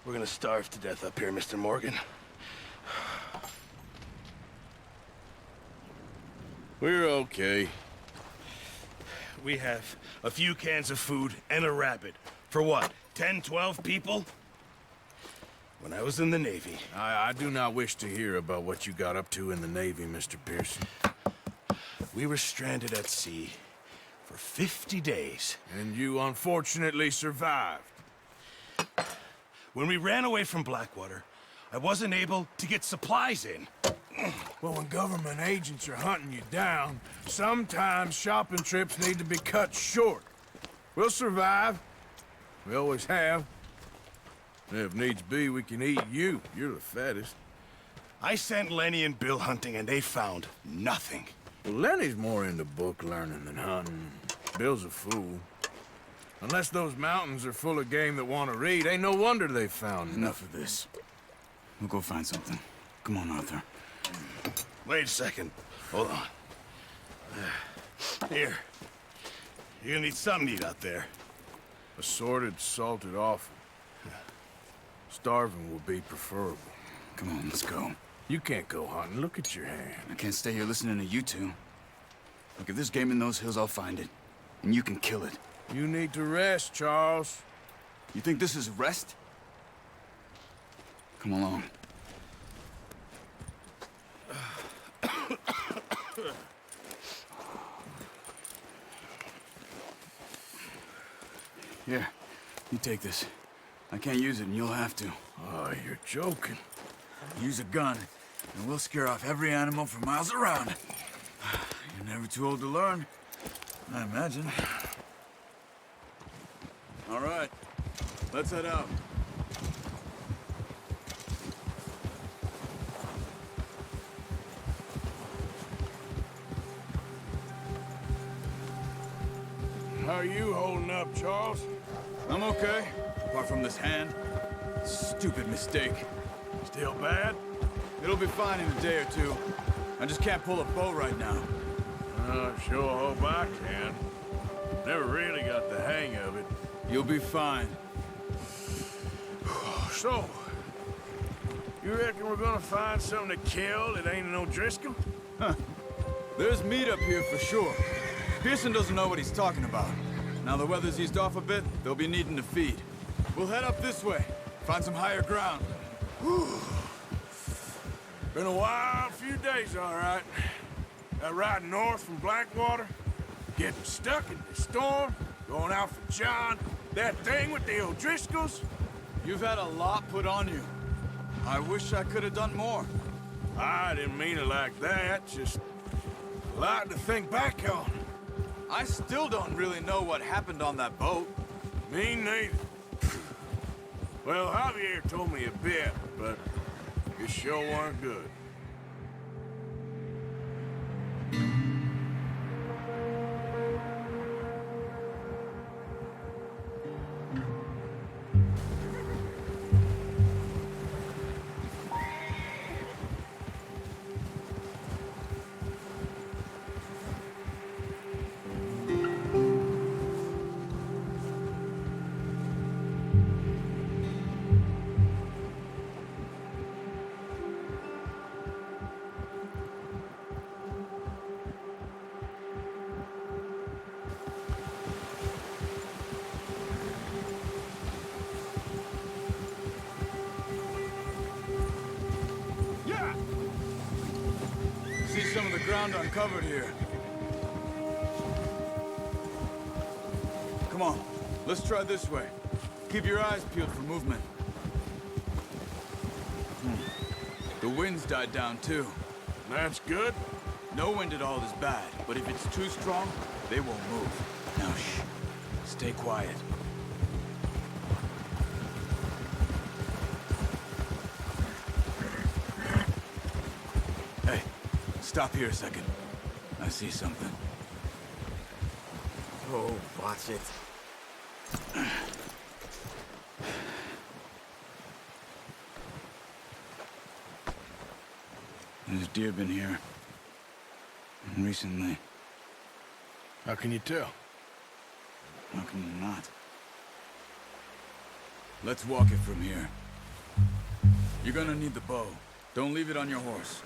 We're gonna starve to death up here, Mr. Morgan. We're okay. We have a few cans of food and a rabbit. For what, 10, 12 people? When I was in the Navy... I do not wish to hear about what you got up to in the Navy, Mr. Pearson. We were stranded at sea for 50 days. And you unfortunately survived. When we ran away from Blackwater, I wasn't able to get supplies in. Well, when government agents are hunting you down, sometimes shopping trips need to be cut short. We'll survive. We always have. If needs be, we can eat you. You're the fattest. I sent Lenny and Bill hunting, and they found nothing. Well, Lenny's more into book learning than hunting. Bill's a fool. Unless those mountains are full of game that want to read, ain't no wonder they found Enough of this. We'll go find something. Come on, Arthur. Wait a second. Hold on. Here. You're gonna need something to eat out there. Assorted, salted offal. Starving will be preferable. Come on, let's go. You can't go hunting. Look at your hand. I can't stay here listening to you two. Look, if there's game in those hills, I'll find it. And you can kill it. You need to rest, Charles. You think this is rest? Come along. Here, you take this. I can't use it, and you'll have to. Oh, you're joking. Use a gun, and we'll scare off every animal for miles around. You're never too old to learn, I imagine. All right, let's head out. How are you holding up, Charles? I'm okay, apart from this hand. Stupid mistake. Still bad? It'll be fine in a day or two. I just can't pull a bow right now. Sure hope I can. Never really got the hang of it. You'll be fine. So, you reckon we're gonna find something to kill that ain't no Driscoll? There's meat up here for sure. Pearson doesn't know what he's talking about. Now the weather's eased off a bit, they'll be needing to feed. We'll head up this way, find some higher ground. Been a wild few days, all right. That ride north from Blackwater, getting stuck in the storm, going out for John, that thing with the O'Driscolls. You've had a lot put on you. I wish I could have done more. I didn't mean it like that, just a lot to think back on. I still don't really know what happened on that boat. Me neither. Well, Javier told me a bit, but it sure weren't good. See some of the ground uncovered here. Come on, let's try this way. Keep your eyes peeled for movement. The wind's died down too. That's good. No wind at all is bad, but if it's too strong, they won't move. Now shh, stay quiet. Hey, stop here a second. I see something. Oh, watch it. There's deer been here. Recently. How can you tell? How can you not? Let's walk it from here. You're gonna need the bow. Don't leave it on your horse.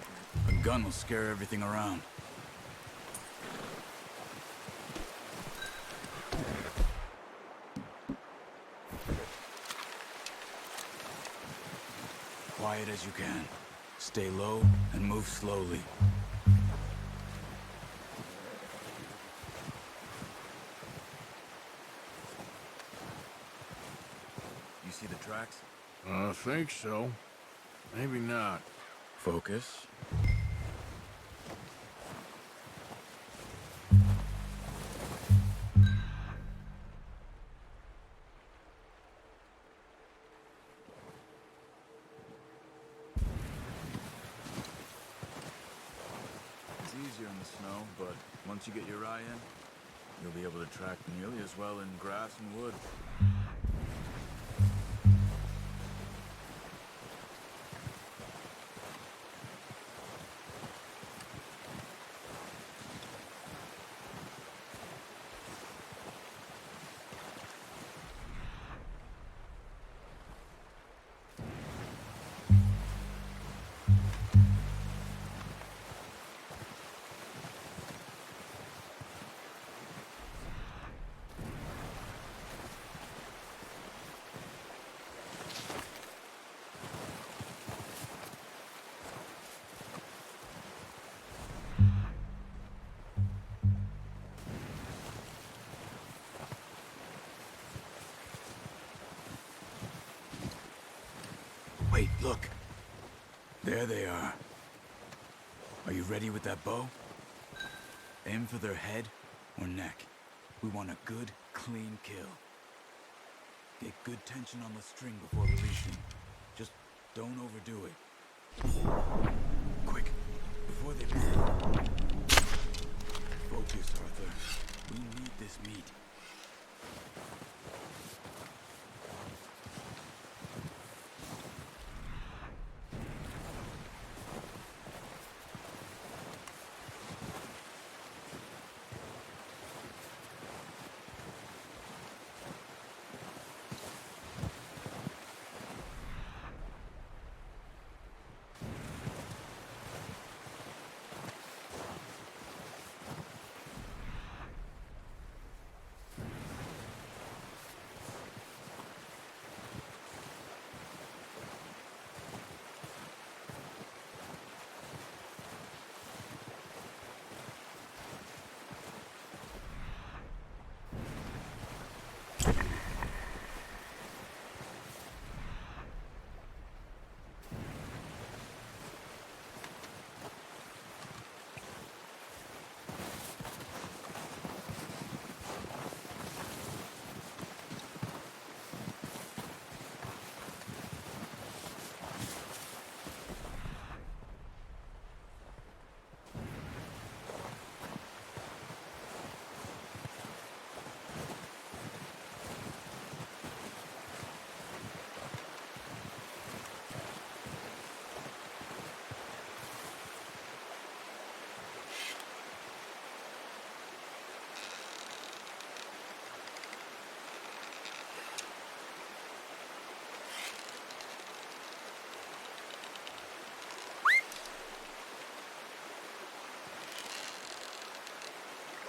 A gun will scare everything around. Quiet as you can. Stay low and move slowly. You see the tracks? I think so. Maybe not. Focus. It's easier in the snow, but once you get your eye in, you'll be able to track nearly as well in grass and wood. Wait, look. There they are. Are you ready with that bow? Aim for their head or neck. We want a good, clean kill. Get good tension on the string before releasing. Just don't overdo it. Quick, before they move. Focus, Arthur. We need this meat.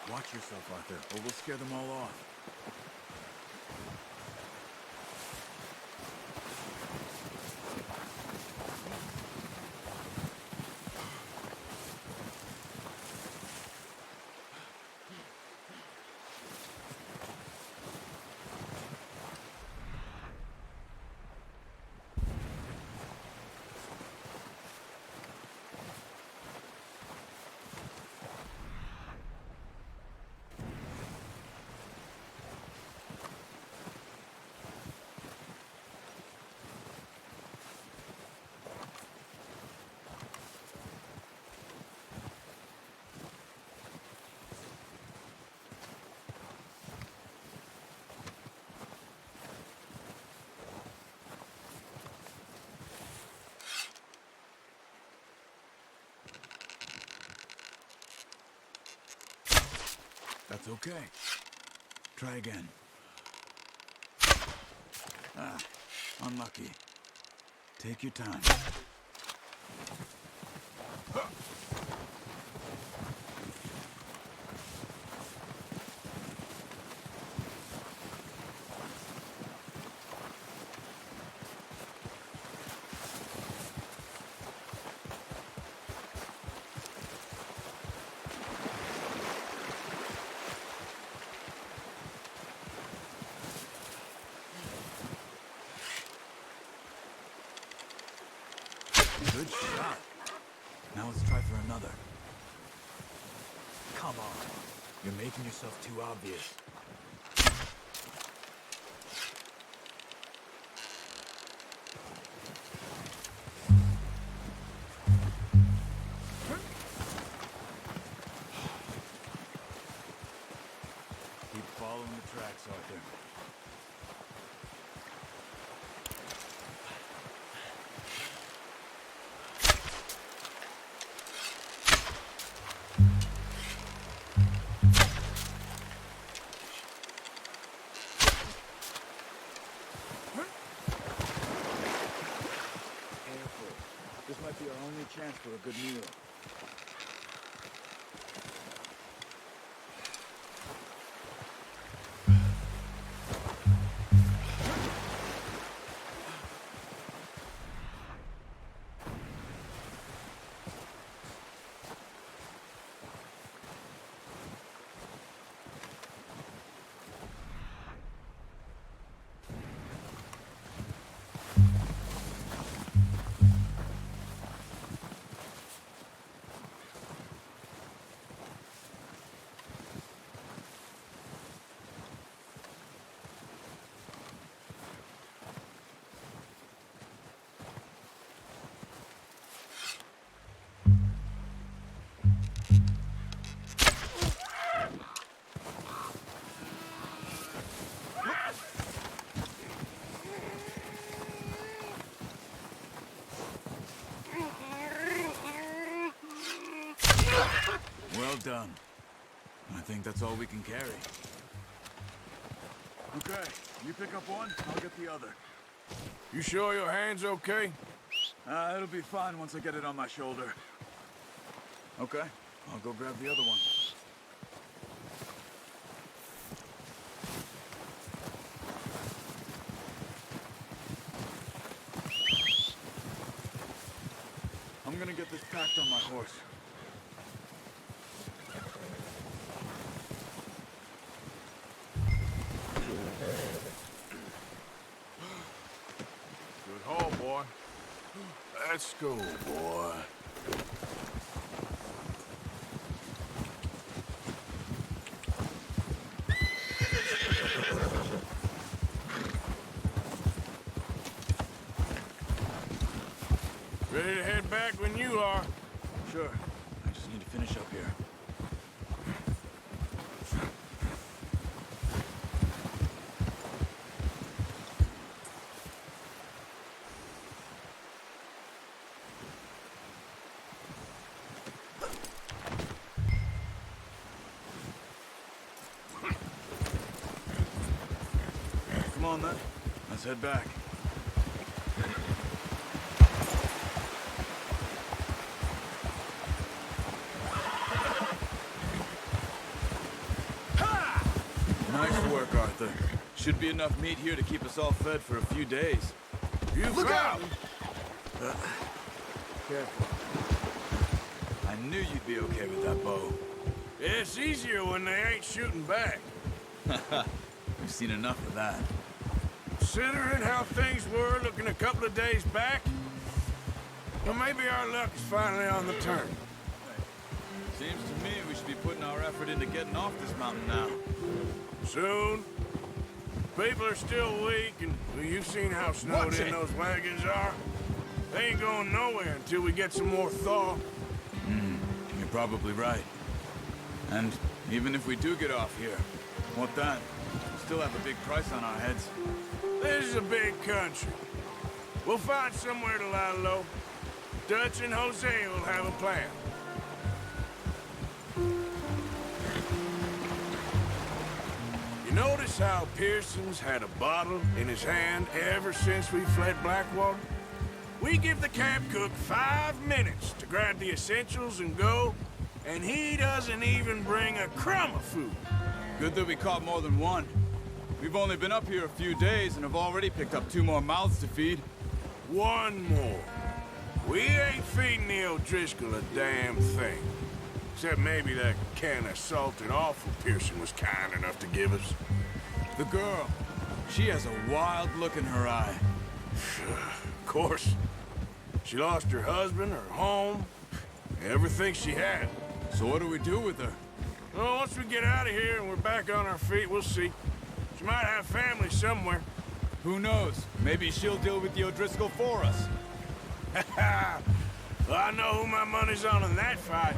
Watch yourself, Arthur, or we'll scare them all off. That's okay. Try again. Ah, Unlucky. Take your time. Good shot. Now let's try for another. Come on. You're making yourself too obvious. Keep following the tracks, Arthur. This might be our only chance for a good meal. Well done. I think that's all we can carry. Okay, you pick up one, I'll get the other. You sure your hand's okay? It'll be fine once I get it on my shoulder. Okay, I'll go grab the other one. I'm gonna get this packed on my horse. Good haul, boy. Let's go, boy. Ready to head back when you are. Sure, I just need to finish up here. Come on then, let's head back. Nice work, Arthur. Should be enough meat here to keep us all fed for a few days. You Look out! Careful. I knew you'd be okay with that bow. It's easier when they ain't shooting back. We've seen enough of that. Considering how things were looking a couple of days back, well, maybe our luck is finally on the turn. Seems to me we should be putting our effort into getting off this mountain now. Soon. People are still weak, and well, you've seen how snowed in those wagons are. They ain't going nowhere until we get some more thaw. You're probably right. And even if we do get off here, what then? We still have a big price on our heads. This is a big country. We'll find somewhere to lie low. Dutch and Jose will have a plan. You notice how Pearson's had a bottle in his hand ever since we fled Blackwater? We give the camp cook 5 minutes to grab the essentials and go, and he doesn't even bring a crumb of food. Good that we caught more than one. We've only been up here a few days and have already picked up 2 more mouths to feed. One more. We ain't feeding the O'Driscoll a damn thing. Except maybe that can of salted offal Pearson was kind enough to give us. The girl, she has a wild look in her eye. Of course. She lost her husband, her home, everything she had. So what do we do with her? Well, once we get out of here and we're back on our feet, we'll see. She might have family somewhere. Who knows? Maybe she'll deal with the O'Driscoll for us. Well, I know who my money's on in that fight.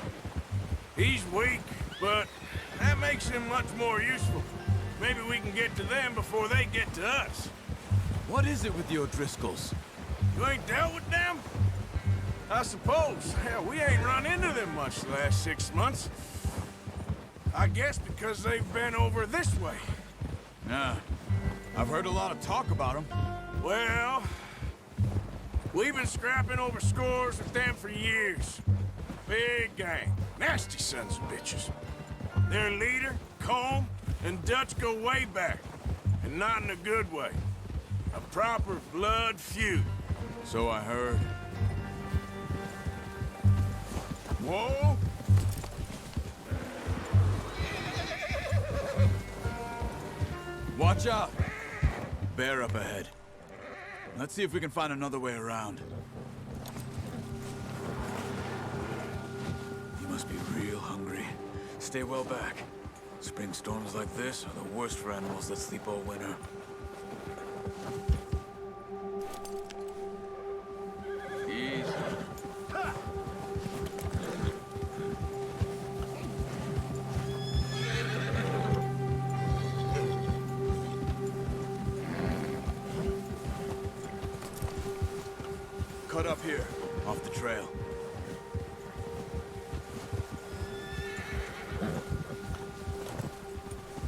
He's weak, but that makes him much more useful. Maybe we can get to them before they get to us. What is it with the O'Driscolls? You ain't dealt with them? I suppose. Hell, we ain't run into them much the last 6 months. I guess because they've been over this way. Yeah, I've heard a lot of talk about them. Well, we've been scrapping over scores with them for years. Big gang. Nasty sons of bitches. Their leader, Combe, and Dutch go way back. And not in a good way. A proper blood feud. So I heard. Whoa! Watch out! Bear up ahead. Let's see if we can find another way around. You must be real hungry. Stay well back. Spring storms like this are the worst for animals that sleep all winter. Easy. Cut up here, off the trail.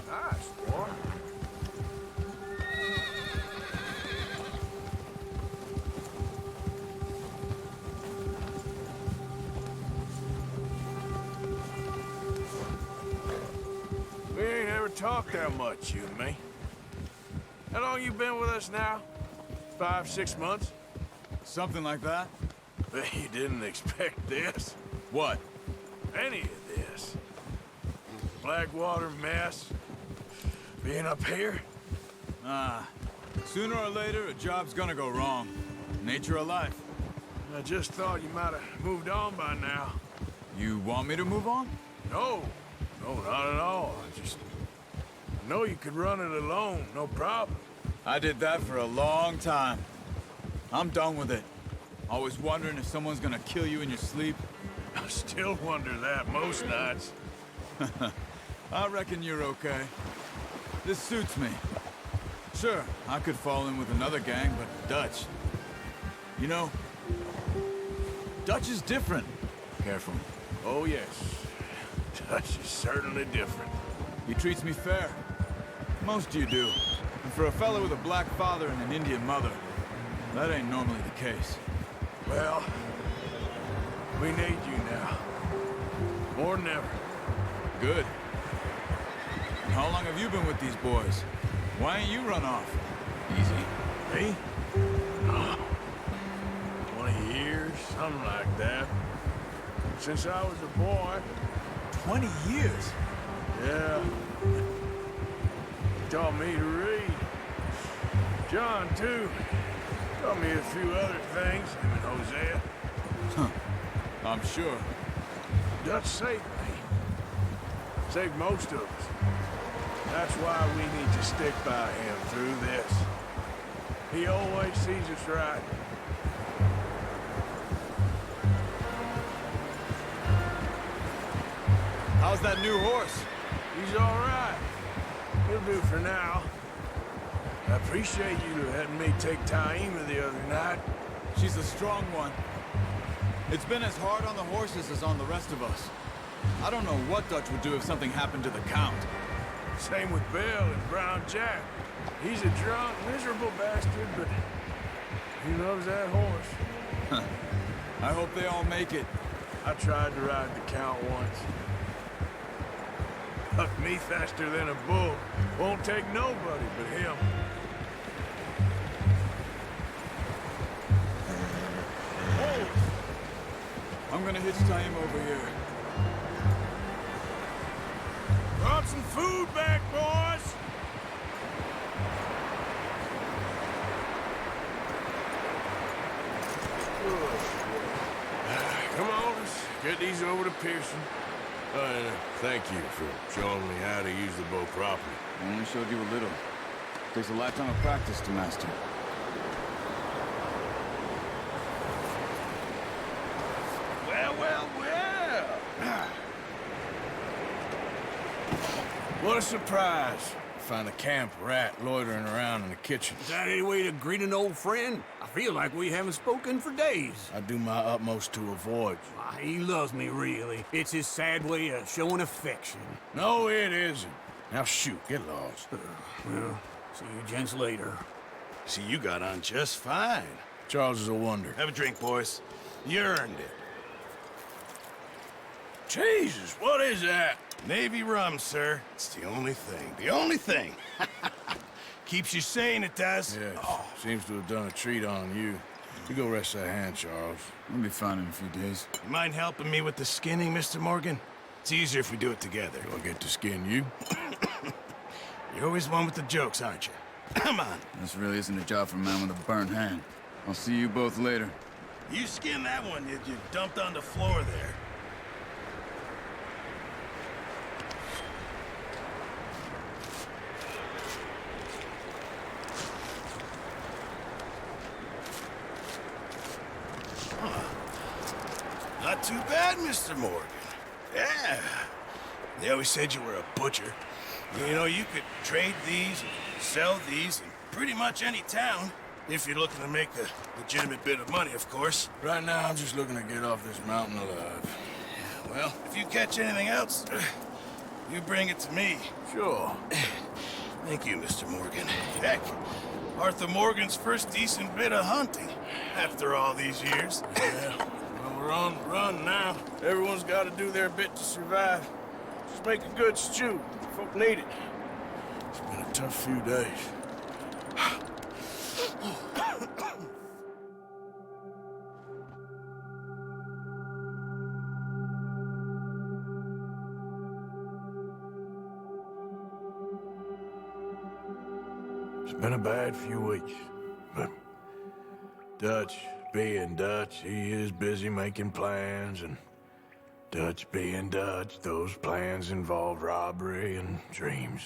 Nice, boy. We ain't ever talked that much, you and me. How long you been with us now? 5, 6 months? Something like that? Bet you didn't expect this. What? Any of this. Blackwater mess. Being up here. Sooner or later, a job's gonna go wrong. Nature of life. I just thought you might have moved on by now. You want me to move on? No. No, not at all. I know you could run it alone, no problem. I did that for a long time. I'm done with it. Always wondering if someone's gonna kill you in your sleep. I still wonder that most nights. I reckon you're okay. This suits me. Sure, I could fall in with another gang, but Dutch... You know, Dutch is different. Careful. Oh, yes. Dutch is certainly different. He treats me fair. Most you do. And for a fella with a black father and an Indian mother, that ain't normally the case. Well, we need you now. More than ever. Good. And how long have you been with these boys? Why ain't you run off? Easy. Me? Oh, 20 years, something like that. Since I was a boy. 20 years? Yeah. He taught me to read. John, too. Taught me a few other things, him and Hosea. I'm sure. Dutch saved me. Saved most of us. That's why we need to stick by him through this. He always sees us right. How's that new horse? He's all right. He'll do for now. I appreciate you letting me take Taima the other night. She's a strong one. It's been as hard on the horses as on the rest of us. I don't know what Dutch would do if something happened to the Count. Same with Bill and Brown Jack. He's a drunk, miserable bastard, but he loves that horse. I hope they all make it. I tried to ride the Count once. Bucked me faster than a bull. Won't take nobody but him. Hold! I'm gonna hitch tie him over here. Brought some food back, boys! Come on, let's get these over to Pearson. And thank you for showing me how to use the bow properly. I only showed you a little. Takes a lifetime of practice to master. Well, well, well! What a surprise. Find a camp rat loitering around in the kitchen. Is that any way to greet an old friend? I feel like we haven't spoken for days. I do my utmost to avoid you. Why, he loves me, really. It's his sad way of showing affection. No, it isn't. Now shoot, get lost. Well, see you gents later. See, you got on just fine. Charles is a wonder. Have a drink, boys. You earned it. Jesus, what is that? Navy rum, sir. It's the only thing. The only thing. Keeps you sane, it does. Yes, seems to have done a treat on you. You go rest that hand, Charles. We'll be fine in a few days. You mind helping me with the skinning, Mr. Morgan? It's easier if we do it together. Do I get to skin you? You're always one with the jokes, aren't you? Come on. This really isn't a job for a man with a burnt hand. I'll see you both later. You skinned that one you dumped on the floor there. Not too bad, Mr. Morgan. Yeah. They always said you were a butcher. You know, you could trade these, sell these in pretty much any town. If you're looking to make a legitimate bit of money, of course. Right now, I'm just looking to get off this mountain alive. Well, if you catch anything else, you bring it to me. Sure. Thank you, Mr. Morgan. Heck, Arthur Morgan's first decent bit of hunting after all these years. Yeah. Well, we're on the run now. Everyone's got to do their bit to survive. Just make a good stew. Folk need it. It's been a tough few days. It's been a bad few weeks, but Dutch being Dutch, he is busy making plans, and Dutch being Dutch, those plans involve robbery and dreams.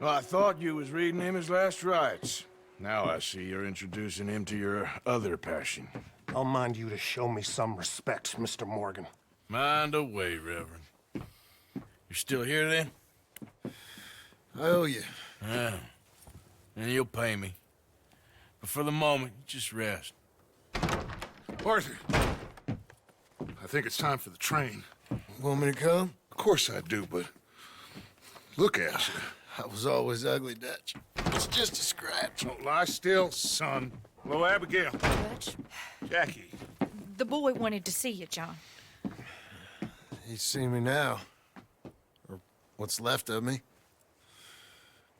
Well, I thought you was reading him his last rites. Now I see you're introducing him to your other passion. I'll mind you to show me some respect, Mr. Morgan. Mind away, Reverend. You're still here, then? I owe you. Yeah. And you'll pay me. But for the moment, just rest. Arthur, I think it's time for the train. Want me to come? Of course I do, but look at you. I was always ugly, Dutch. It's just a scratch. Don't lie still, son. Hello, Abigail. Dutch, Jackie. the boy wanted to see you, John. He's seen me now. Or what's left of me.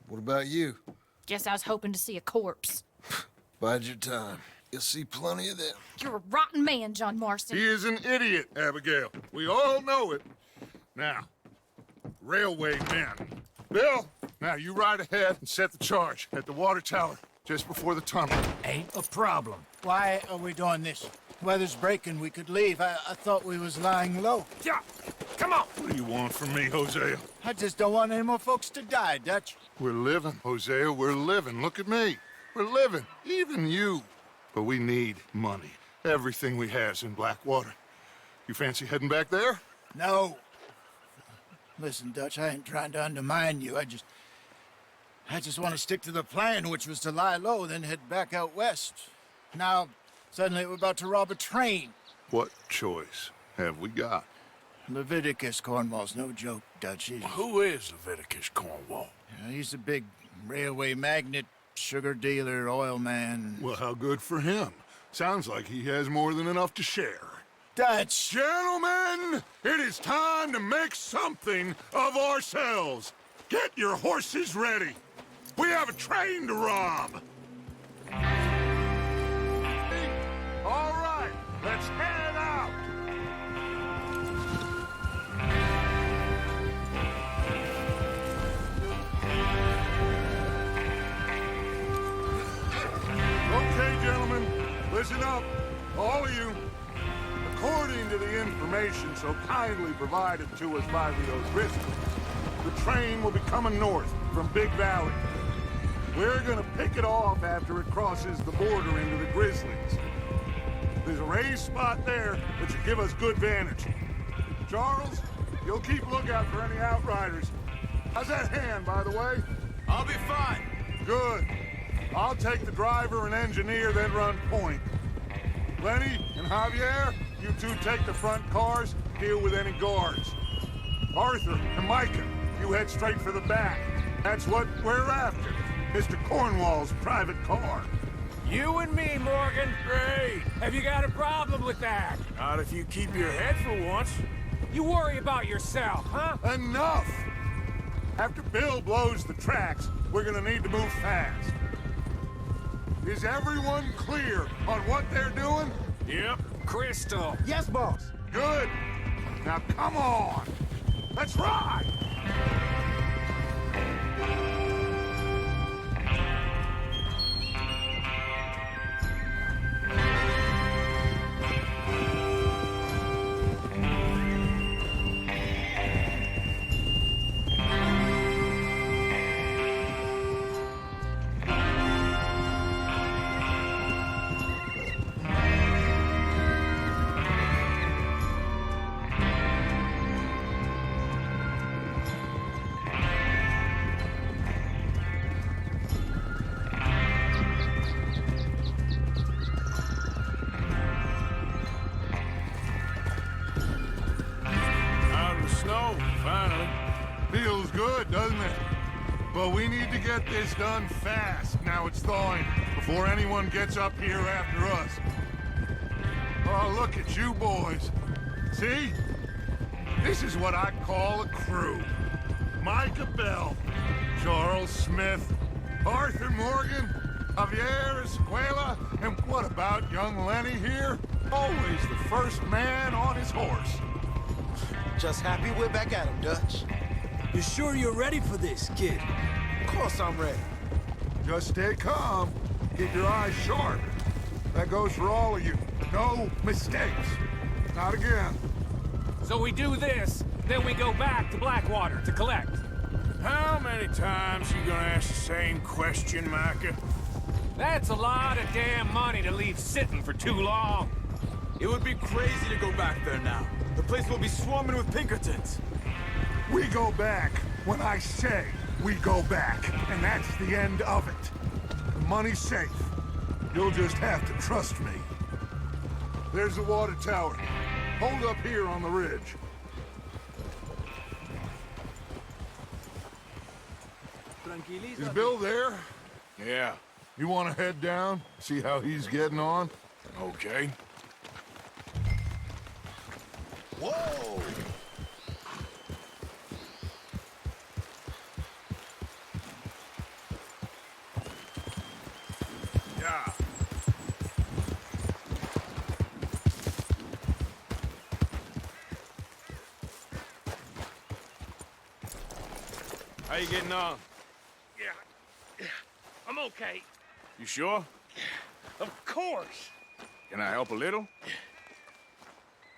What about you? Guess I was hoping to see a corpse. Bide your time. You'll see plenty of them. You're a rotten man, John Marston. He is an idiot, Abigail. We all know it. Now, railway men. Bill, now you ride ahead and set the charge at the water tower just before the tunnel. Ain't a problem. Why are we doing this? Weather's breaking. We could leave. I thought we was lying low. Yeah, come on. What do you want from me, Hosea? I just don't want any more folks to die, Dutch. We're living, Hosea. We're living. Look at me. We're living. Even you. But we need money. Everything we has in Blackwater. You fancy heading back there? No. Listen, Dutch, I ain't trying to undermine you. I just want to stick to the plan, which was to lie low, then head back out west. Now, suddenly we're about to rob a train. What choice have we got? Leviticus Cornwall's no joke, Dutch. Who is Leviticus Cornwall? He's a big railway magnate, sugar dealer, oil man. Well, how good for him. Sounds like he has more than enough to share. Dutch! Gentlemen, it is time to make something of ourselves. Get your horses ready. We have a train to rob. All right, let's head out. Okay, gentlemen, listen up, all of you. According to the information so kindly provided to us by the O'Driscolls, the train will be coming north from Big Valley. We're gonna pick it off after it crosses the border into the Grizzlies. There's a raised spot there that should give us good vantage. Charles, you'll keep lookout for any outriders. How's that hand, by the way? I'll be fine. Good. I'll take the driver and engineer, then run point. Lenny and Javier, you two take the front cars, deal with any guards. Arthur and Micah, you head straight for the back. That's what we're after. Mr. Cornwall's private car. You and me, Morgan. Great. Have you got a problem with that? Not if you keep your head for once. You worry about yourself, huh? Enough! After Bill blows the tracks, we're gonna need to move fast. Is everyone clear on what they're doing? Yep. Crystal. Yes, boss. Good. Now come on. Let's ride! Feels good, doesn't it? But we need to get this done fast. Now it's thawing, before anyone gets up here after us. Oh, look at you boys. See? This is what I call a crew. Micah Bell, Charles Smith, Arthur Morgan, Javier Escuela, and what about young Lenny here? Always the first man on his horse. Just happy we're back at him, Dutch. You sure you're ready for this, kid? Of course I'm ready. Just stay calm. Keep your eyes sharp. That goes for all of you. No mistakes. Not again. So we do this, then we go back to Blackwater to collect. How many times you gonna ask the same question, Micah? That's a lot of damn money to leave sitting for too long. It would be crazy to go back there now. The place will be swarming with Pinkertons. We go back when I say we go back, and that's the end of it. The money's safe. You'll just have to trust me. There's the water tower. Hold up here on the ridge. Is Bill there? Yeah. You want to head down, see how he's getting on? Okay. Whoa! Yeah. How you getting on? Yeah, I'm okay. You sure? Of course. Can I help a little?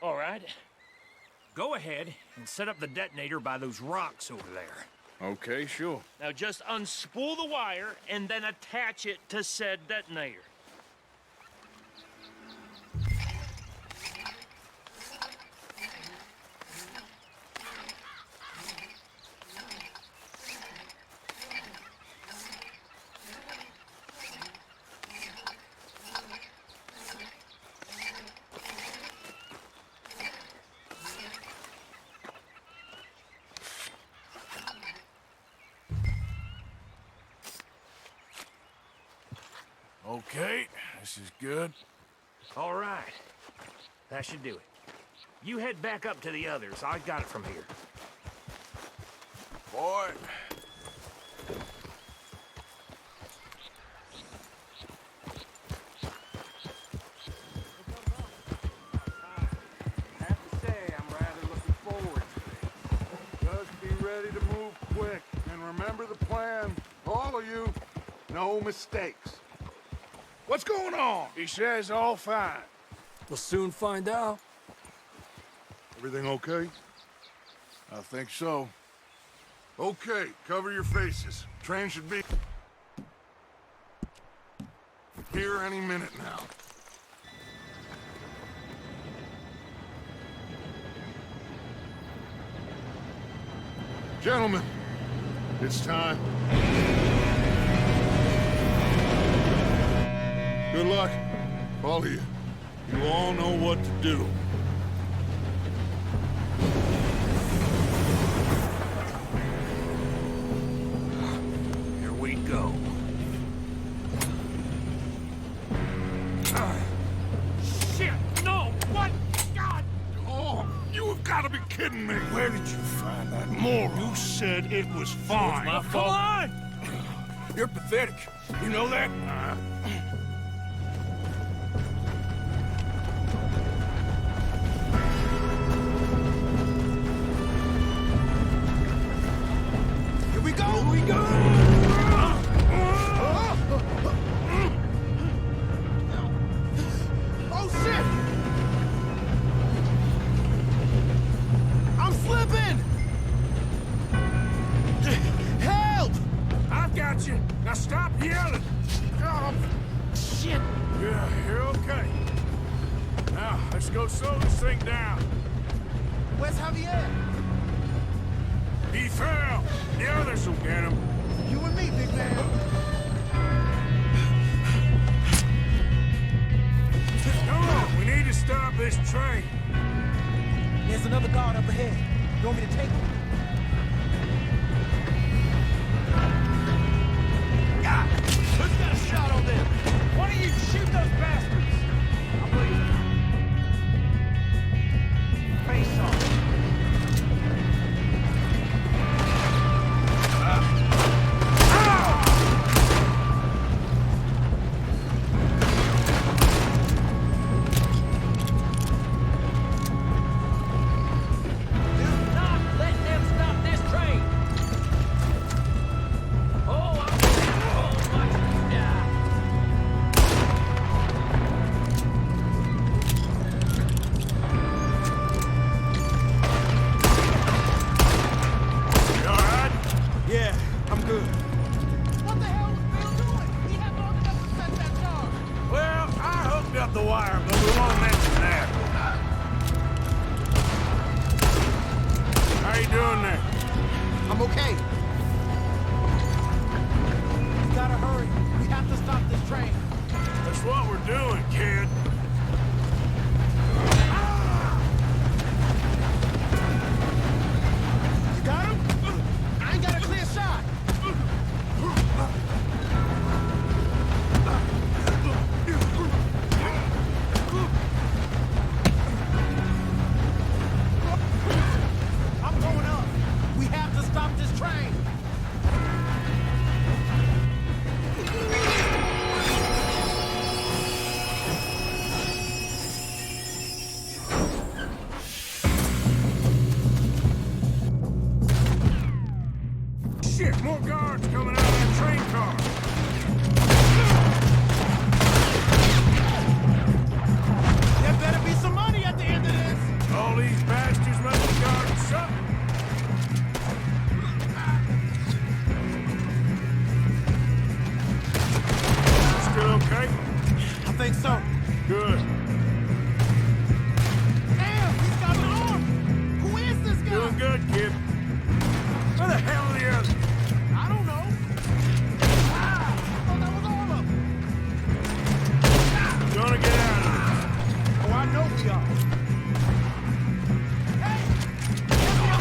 All right. Go ahead and set up the detonator by those rocks over there. Okay, sure. Now just unspool the wire and then attach it to said detonator. Okay, this is good. All right. That should do it. You head back up to the others. I got it from here. Boy. I have to say, I'm rather looking forward to it. Just be ready to move quick. And remember the plan. All of you. No mistakes. What's going on? He says all fine. We'll soon find out. Everything okay? I think so. Okay, cover your faces. Train should be here any minute now. Gentlemen, it's time. Good luck, all of you. You all know what to do. Here we go. Shit! No! What? God! Oh, you have got to be kidding me. Where did you find that moron? You said it was fine. My fault. Come on! You're pathetic. You know that? Here we go! Here we go! Oh, shit! I'm slipping! Help! I've got you. Now stop yelling. Oh, shit! Yeah, you're okay. Now, let's go slow this thing down. Where's Javier? He fell. The others will get him. You and me, big man. Come on, we need to stop this train. There's another guard up ahead. You want me to take him? Who's got a shot on them? Why don't you shoot those bastards? I'll believe it. Face off. Up the wire, but we won't mention that. How you doing there? I'm okay. We gotta hurry. We have to stop this train. That's what we're doing, kid. You got him? I ain't got a clear shot. I'm going up. We have to stop this train. Shit, more guards coming out of that train car. There better be some money at the end of this. All these bastards must be guarding something. Still okay? I think so. Good. Damn, he's got an arm. Who is this guy? Doing good, kid. Where the hell are the others? I don't know. Ah, I thought that was all of them. Gonna get out of Oh, I know we are. Hey, get me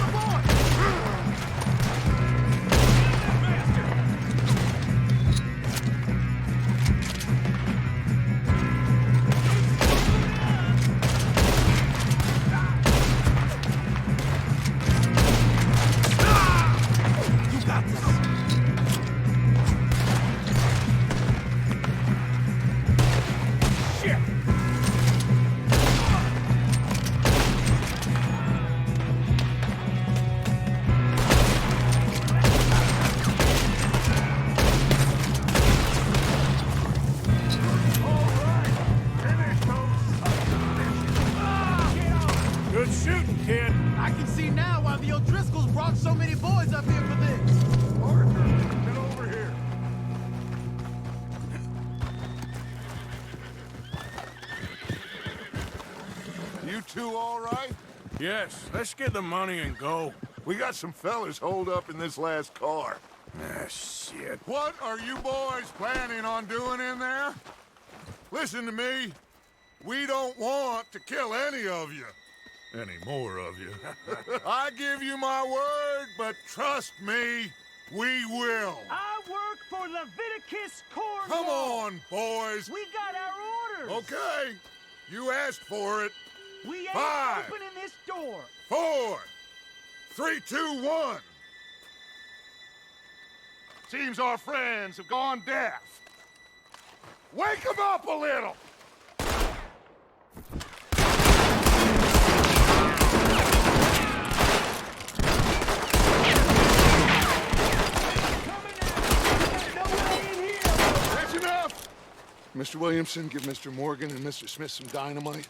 two all right? Yes, let's get the money and go. We got some fellas holed up in this last car. Ah, shit. What are you boys planning on doing in there? Listen to me. We don't want to kill any of you. Any more of you. I give you my word, but trust me, we will. I work for Leviticus Cornwall. Come on, boys. We got our orders. Okay. You asked for it. We ain't 5, opening this door. 4, 3, 2, 1. Seems our friends have gone deaf. Wake them up a little! That's enough! Mr. Williamson, give Mr. Morgan and Mr. Smith some dynamite.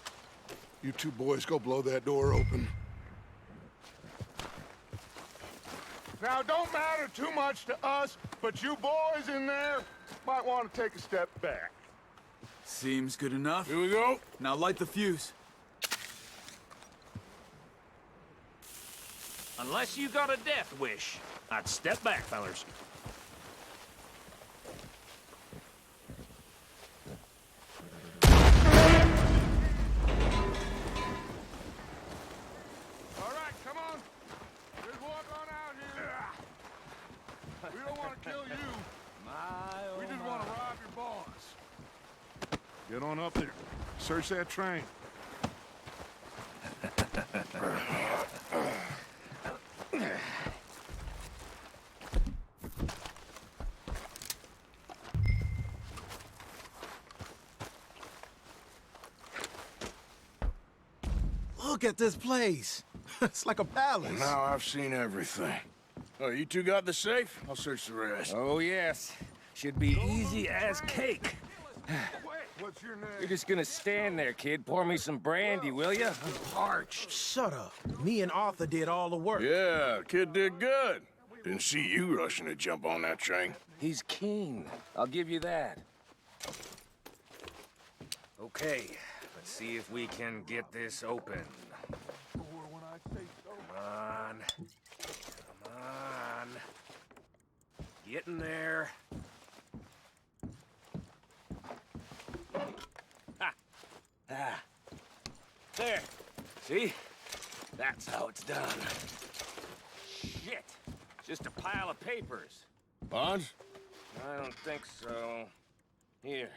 You two boys go blow that door open. Now, don't matter too much to us, but you boys in there might want to take a step back. Seems good enough. Here we go. Now light the fuse. Unless you got a death wish, I'd step back, fellers. All right, come on. Just walk on out here. We don't want to kill you. We just want to rob your boss. Get on up there. Search that train. Look at this place. It's like a palace. Now I've seen everything. Oh, you two got the safe? I'll search the rest. Oh, yes. Should be easy as cake. What's your name? You're just gonna stand there, kid. Pour me some brandy, will ya? I'm parched. Shut up. Me and Arthur did all the work. Yeah, kid did good. Didn't see you rushing to jump on that train. He's keen. I'll give you that. Okay, let's see if we can get this open. Come on. Come on. Get in there. Ah. There. See? That's how it's done. Shit. Just a pile of papers. Bonds? I don't think so. Here.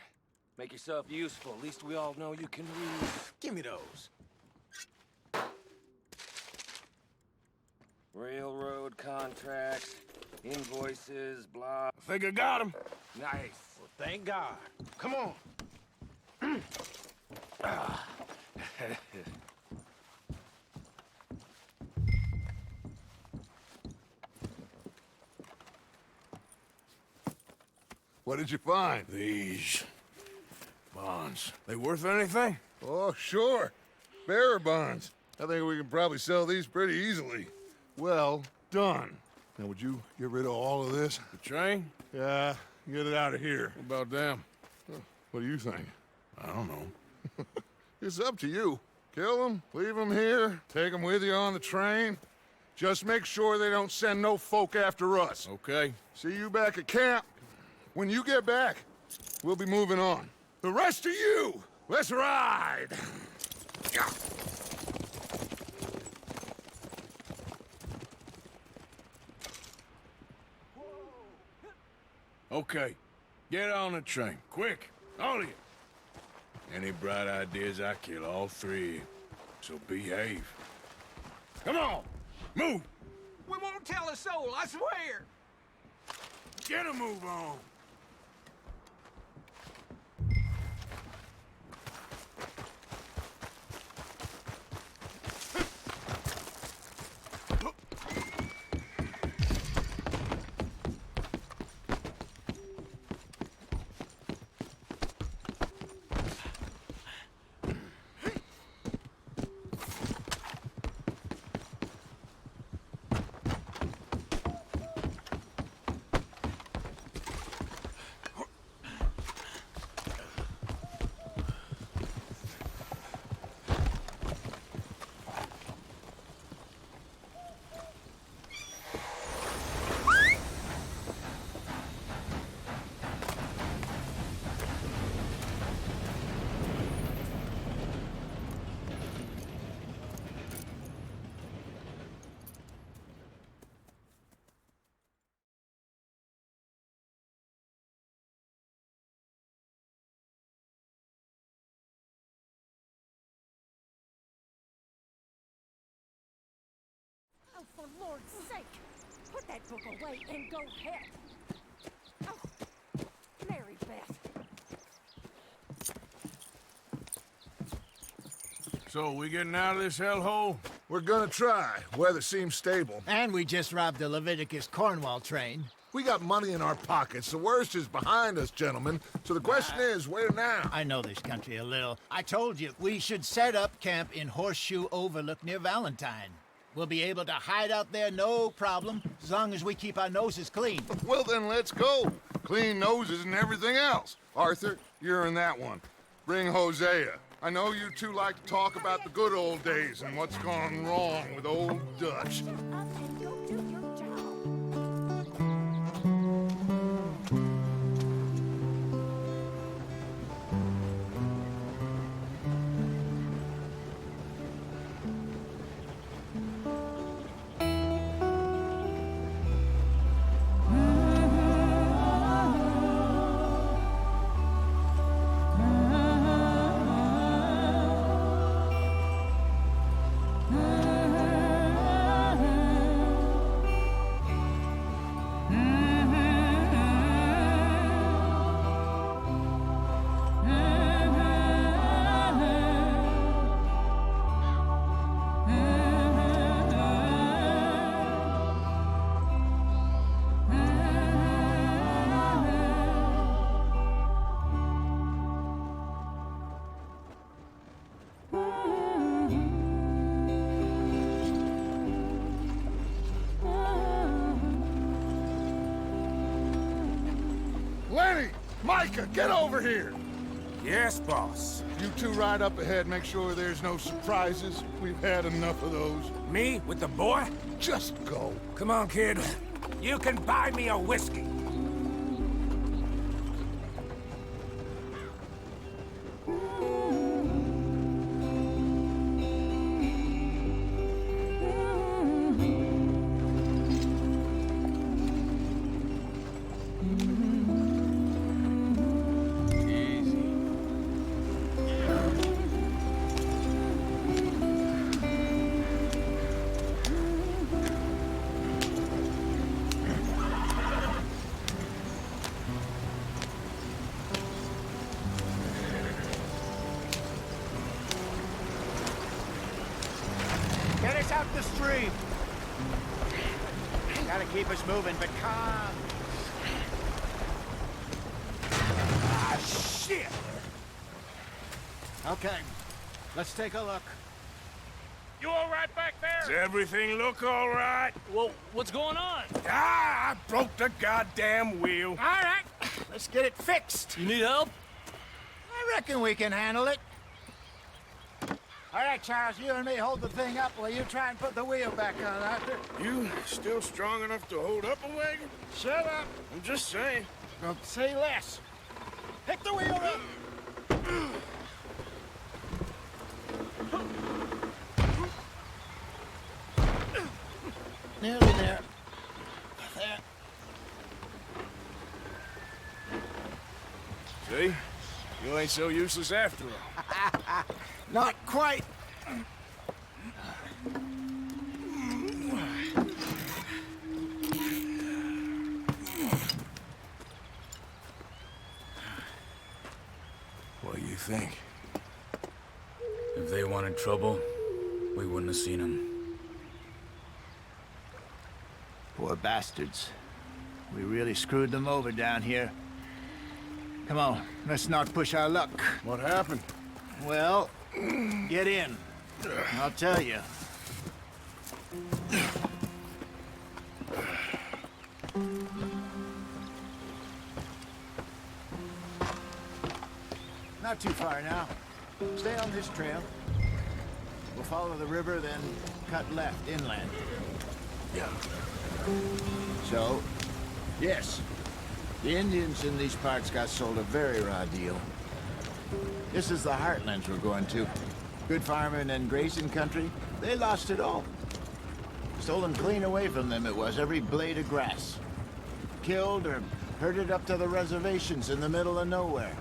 Make yourself useful. At least we all know you can read. Give me those. Railroad contracts, invoices, blah. I think I got him. Nice. Well, thank God. Come on. What did you find? These bonds. They worth anything? Oh, sure. Bearer bonds. I think we can probably sell these pretty easily. Well done. Now, would you get rid of all of this? The train? Yeah, get it out of here. What about them? What do you think? I don't know. It's up to you. Kill them, leave them here, take them with you on the train. Just make sure they don't send no folk after us. Okay. See you back at camp. When you get back, we'll be moving on. The rest of you, let's ride! Okay. Get on the train. Quick. All of you. Any bright ideas, I kill all three of you. So behave. Come on! Move! We won't tell a soul, I swear. Get a move on! Lord's sake! Put that book away and go ahead. Oh, Mary Beth. So, we getting out of this hellhole? We're gonna try. Weather seems stable. And we just robbed the Leviticus Cornwall train. We got money in our pockets. The worst is behind us, gentlemen. So the question is, where now? I know this country a little. I told you, we should set up camp in Horseshoe Overlook near Valentine. We'll be able to hide out there, no problem, as long as we keep our noses clean. Well, then let's go. Clean noses and everything else. Arthur, you're in that one. Bring Hosea. I know you two like to talk about the good old days and what's gone wrong with old Dutch. Lenny! Micah, get over here! Yes, boss. You two ride up ahead, make sure there's no surprises. We've had enough of those. Me? With the boy? Just go. Come on, kid. You can buy me a whiskey. Get us out the stream. Gotta keep us moving, but calm. Ah, shit! Okay, let's take a look. You all right back there? Does everything look all right? Well, what's going on? Ah, I broke the goddamn wheel. All right, let's get it fixed. You need help? I reckon we can handle it. All right, Charles, you and me hold the thing up while you try and put the wheel back on, Arthur. You still strong enough to hold up a wagon? Shut up. I'm just saying. Well, say less. Pick the wheel up. Nearly there. There. See? You ain't so useless after all. Not quite. What do you think? If they wanted trouble, we wouldn't have seen them. Poor bastards. We really screwed them over down here. Come on, let's not push our luck. What happened? Well, get in. I'll tell you. Not too far now. Stay on this trail. We'll follow the river, then cut left inland. Yeah. So, yes, the Indians in these parts got sold a very raw deal. This is the heartlands we're going to. Good farming and grazing country, they lost it all. Stolen clean away from them it was, every blade of grass. Killed or herded up to the reservations in the middle of nowhere.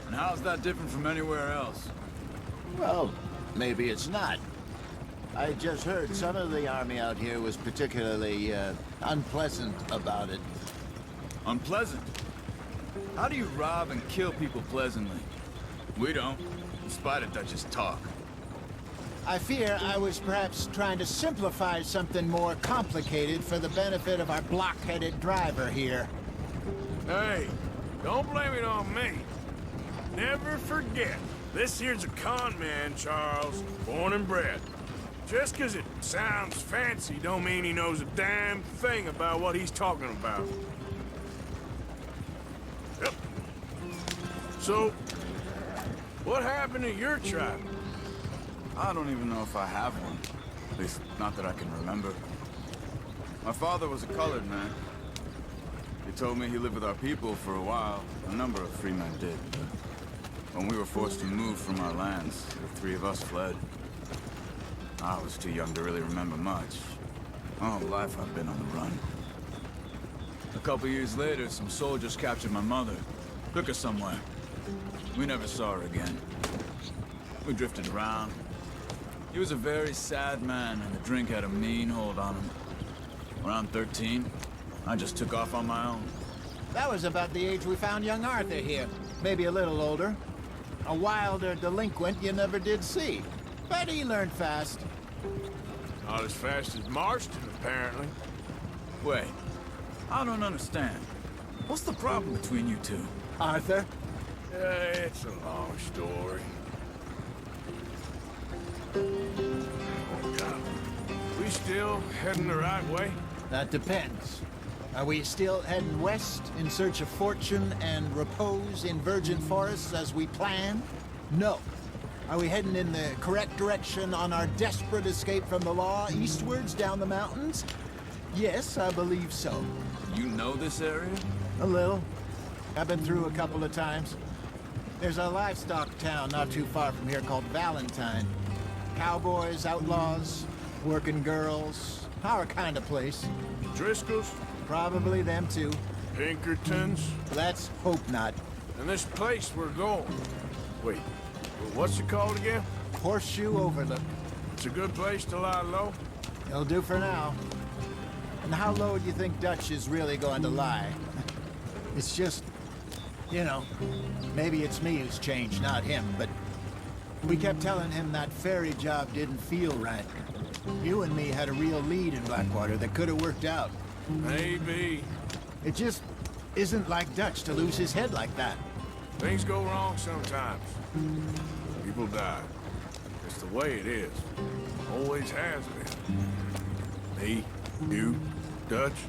And how's that different from anywhere else? Well, maybe it's not. I just heard some of the army out here was particularly, unpleasant about it. Unpleasant? How do you rob and kill people pleasantly? We don't, in spite of Dutch's talk. I fear I was perhaps trying to simplify something more complicated for the benefit of our block-headed driver here. Hey, don't blame it on me. Never forget, this here's a con man, Charles, born and bred. Just 'cause it sounds fancy don't mean he knows a damn thing about what he's talking about. Yep. So, what happened to your tribe? I don't even know if I have one. At least, not that I can remember. My father was a colored man. He told me he lived with our people for a while. A number of free men did. When we were forced to move from our lands, the three of us fled. I was too young to really remember much. All life I've been on the run. A couple years later, some soldiers captured my mother. Took her somewhere. We never saw her again. We drifted around. He was a very sad man, and the drink had a mean hold on him. Around 13, I just took off on my own. That was about the age we found young Arthur here. Maybe a little older. A wilder delinquent you never did see. But he learned fast. Not as fast as Marston, apparently. Wait, I don't understand. What's the problem between you two? Arthur? It's a long story. Oh, God. We still heading the right way? That depends. Are we still heading west in search of fortune and repose in virgin forests as we planned? No. Are we heading in the correct direction on our desperate escape from the law eastwards down the mountains? Yes, I believe so. You know this area? A little. I've been through a couple of times. There's a livestock town not too far from here called Valentine. Cowboys, outlaws, working girls, our kind of place. Driscoll's? Probably them too. Pinkertons? Let's hope not. And this place we're going. Wait, what's it called again? Horseshoe Overlook. It's a good place to lie low? It'll do for now. And how low do you think Dutch is really going to lie? It's just, you know, maybe it's me who's changed, not him, but we kept telling him that ferry job didn't feel right. You and me had a real lead in Blackwater that could have worked out. Maybe. It just isn't like Dutch to lose his head like that. Things go wrong sometimes. People die. It's the way it is. Always has been. Me, you, Dutch.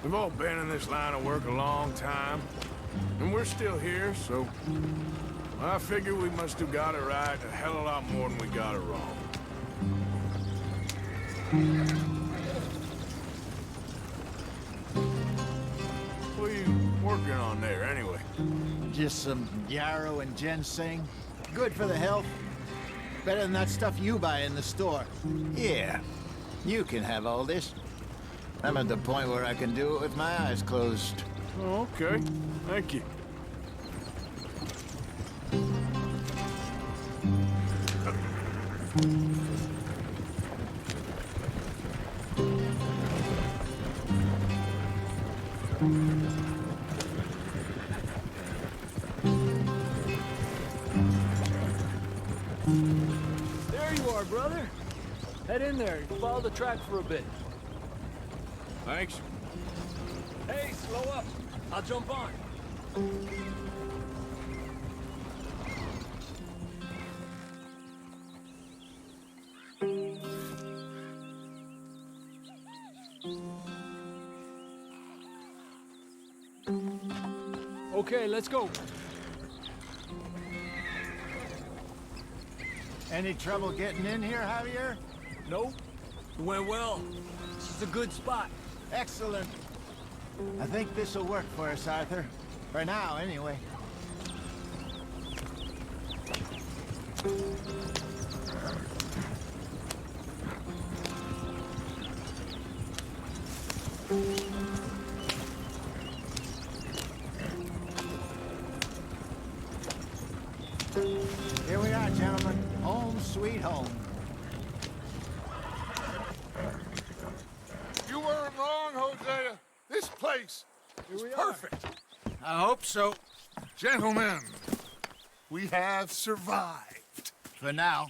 We've all been in this line of work a long time. And we're still here, so... I figure we must have got it right a hell of a lot more than we got it wrong. What are you working on there, anyway? Just some yarrow and ginseng. Good for the health. Better than that stuff you buy in the store. Yeah, you can have all this. I'm at the point where I can do it with my eyes closed. Oh, okay. Thank you. There you are, brother. Head in there and follow the track for a bit. Thanks. Hey, slow up. I'll jump on. Okay, let's go. Any trouble getting in here, Javier? Nope. It went well. This is a good spot. Excellent. I think this'll work for us, Arthur. For now, anyway. Here we are, gentlemen. Home sweet home. place. It's perfect. I hope so. Gentlemen, we have survived. For now.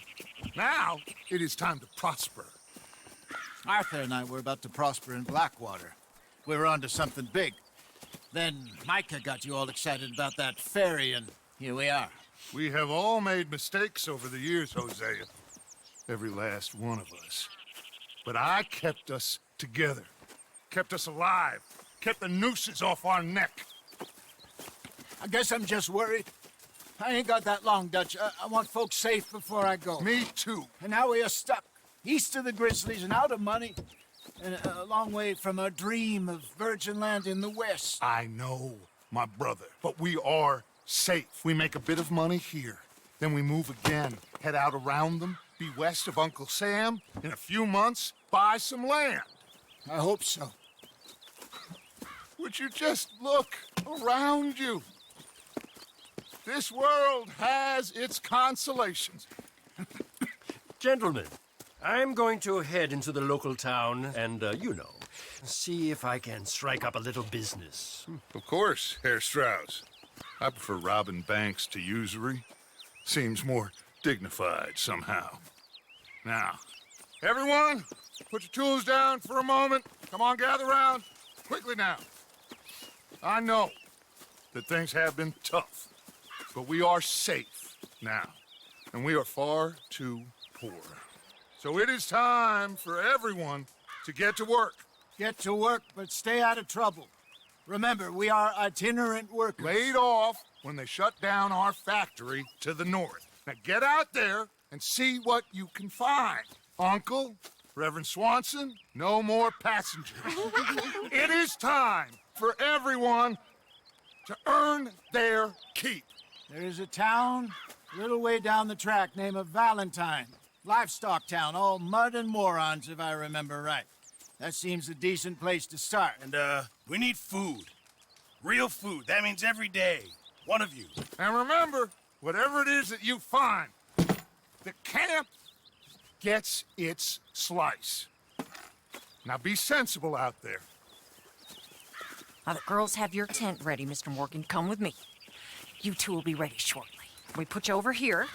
Now, it is time to prosper. Arthur and I were about to prosper in Blackwater. We were onto something big. Then Micah got you all excited about that ferry, and here we are. We have all made mistakes over the years, Hosea. Every last one of us. But I kept us together. Kept us alive. Kept the nooses off our neck. I guess I'm just worried. I ain't got that long, Dutch. I want folks safe before I go. Me too. And now we are stuck. East of the Grizzlies and out of money. And a long way from a dream of virgin land in the west. I know, my brother. But we are safe. We make a bit of money here. Then we move again. Head out around them. Be west of Uncle Sam. In a few months, buy some land. I hope so. Would you just look around you? This world has its consolations. Gentlemen, I'm going to head into the local town and, see if I can strike up a little business. Of course, Herr Strauss. I prefer robbing banks to usury. Seems more dignified somehow. Now, everyone, put your tools down for a moment. Come on, gather round. Quickly now. I know that things have been tough, but we are safe now, and we are far too poor. So it is time for everyone to get to work. Get to work, but stay out of trouble. Remember, we are itinerant workers. Laid off when they shut down our factory to the north. Now get out there and see what you can find. Uncle, Reverend Swanson, no more passengers. It is time for everyone to earn their keep. There is a town a little way down the track named Valentine. Livestock town, all mud and morons, if I remember right. That seems a decent place to start. And, we need food. Real food. That means every day. One of you. And remember, whatever it is that you find, the camp gets its slice. Now be sensible out there. Now, the girls have your tent ready, Mr. Morgan. Come with me. You two will be ready shortly. We put you over here.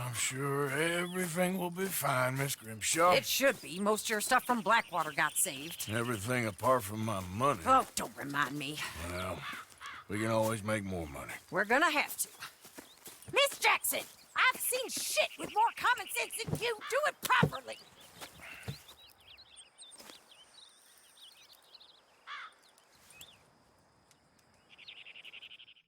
I'm sure everything will be fine, Miss Grimshaw. It should be. Most of your stuff from Blackwater got saved. Everything apart from my money. Oh, don't remind me. Well, we can always make more money. We're gonna have to. Miss Jackson, I've seen shit with more common sense than you. Do it properly.